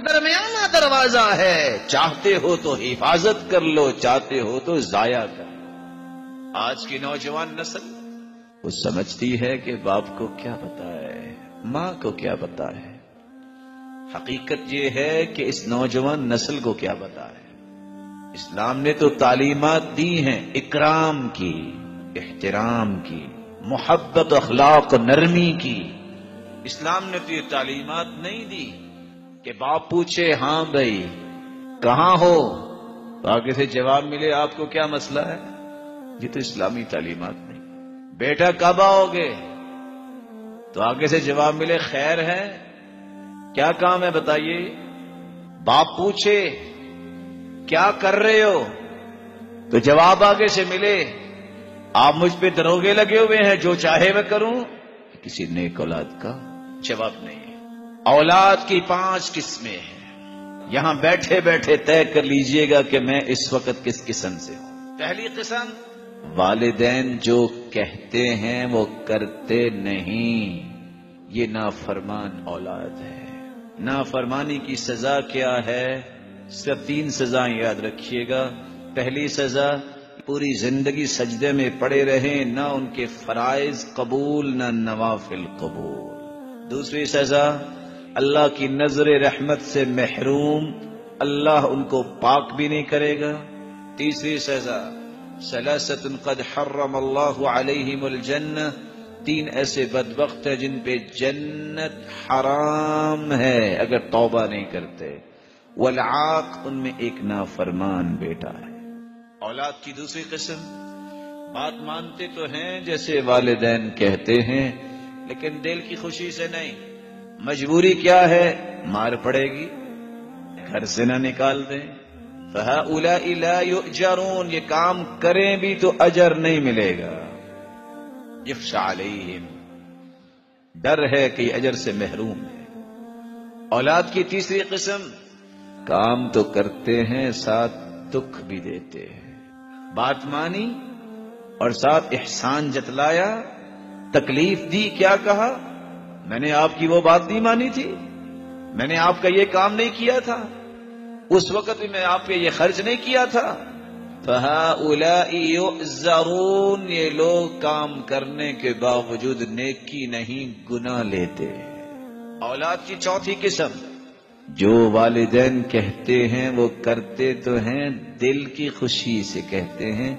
درمیانہ دروازہ ہے، چاہتے ہو تو حفاظت کر لو، چاہتے ہو تو ضائع کر لو۔ آج کی نوجوان نسل وہ سمجھتی ہے کہ باپ کو کیا پتا ہے، ماں کو کیا پتا ہے۔ حقیقت یہ ہے کہ اس نوجوان نسل کو کیا پتا ہے۔ اسلام نے تو تعلیمات دی ہیں اکرام کی، احترام کی، محبت، اخلاق، نرمی کی۔ اسلام نے تو یہ تعلیمات نہیں دی کہ باپ پوچھے ہاں بھائی کہاں ہو تو آگے سے جواب ملے آپ کو کیا مسئلہ ہے۔ یہ تو اسلامی تعلیمات نہیں۔ بیٹا کب آؤ گے تو آگے سے جواب ملے خیر ہے، کیا کام ہے بتائیے۔ باپ پوچھے کیا کر رہے ہو تو جواب آگے سے ملے آپ مجھ پہ دروغے لگے ہوئے ہیں، جو چاہے میں کروں۔ کسی نیک اولاد کا جواب نہیں ہے۔ اولاد کی 5 قسمیں ہیں، یہاں بیٹھے بیٹھے طے کر لیجئے گا کہ میں اس وقت کس قسم سے ہوں۔ پہلی قسم، والدین جو کہتے ہیں وہ کرتے نہیں، یہ نافرمان اولاد ہے۔ نافرمانی کی سزا کیا ہے؟ صرف 3 سزائیں یاد رکھیے گا۔ پہلی سزا، پوری زندگی سجدے میں پڑے رہیں، نہ ان کے فرائض قبول نہ نوافل قبول۔ دوسری سزا، اللہ کی نظر رحمت سے محروم، اللہ ان کو پاک بھی نہیں کرے گا۔ تیسری سزا، ثلاثۃ قد حرم اللہ علیہم الجنہ، 3 ایسے بدبخت ہیں جن پہ جنت حرام ہے اگر توبہ نہیں کرتے۔ والعاق، ان میں ایک نافرمان بیٹا ہے۔ اولاد کی دوسری قسم، بات مانتے تو ہیں جیسے والدین کہتے ہیں لیکن دل کی خوشی سے نہیں۔ مجبوری کیا ہے؟ مار پڑے گی، گھر سے نہ نکال دیں۔ فَهَؤُلَاءِ لَا يُؤْجَرُونَ، یہ کام کریں بھی تو اجر نہیں ملے گا۔ يَخْشَى عَلَيْهِمْ، ڈر ہے کہ یہ اجر سے محروم ہے۔ اولاد کی تیسری قسم، کام تو کرتے ہیں ساتھ دکھ بھی دیتے ہیں۔ بات مانی اور ساتھ احسان جتلایا، تکلیف دی، کیا کہا؟ میں نے آپ کی وہ بات نہیں مانی تھی، میں نے آپ کا یہ کام نہیں کیا تھا، اس وقت بھی میں آپ پہ یہ خرچ نہیں کیا تھا۔ فَهَؤُلَاءِ يُعْذَرُونَ، یہ لوگ کام کرنے کے باوجود نیکی نہیں گناہ لیتے۔ اولاد کی چوتھی قسم، جو والدین کہتے ہیں وہ کرتے تو ہیں، دل کی خوشی سے کہتے ہیں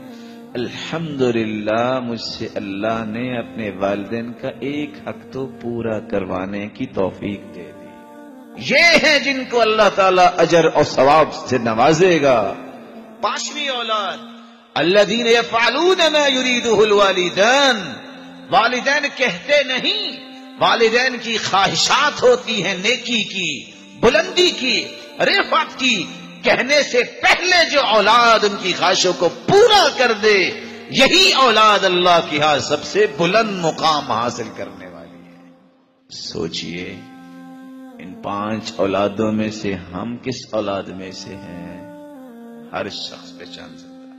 الحمدللہ مجھ سے اللہ نے اپنے والدین کا ایک حق تو پورا کروانے کی توفیق دے دی۔ یہ ہیں جن کو اللہ تعالی اجر اور ثواب سے نوازے گا۔ 5ویں اولاد، الذین یفعلون ما یریدہ الوالدین، والدین کہتے نہیں، والدین کی خواہشات ہوتی ہیں نیکی کی، بلندی کی، رفعت کی، کہنے سے پہلے جو اولاد ان کی خواہشوں کو پورا کر دے، یہی اولاد اللہ کی ہاں سب سے بلند مقام حاصل کرنے والی ہے۔ سوچئے ان 5 اولادوں میں سے ہم کس اولاد میں سے ہیں؟ ہر شخص پہچان سکتا ہے۔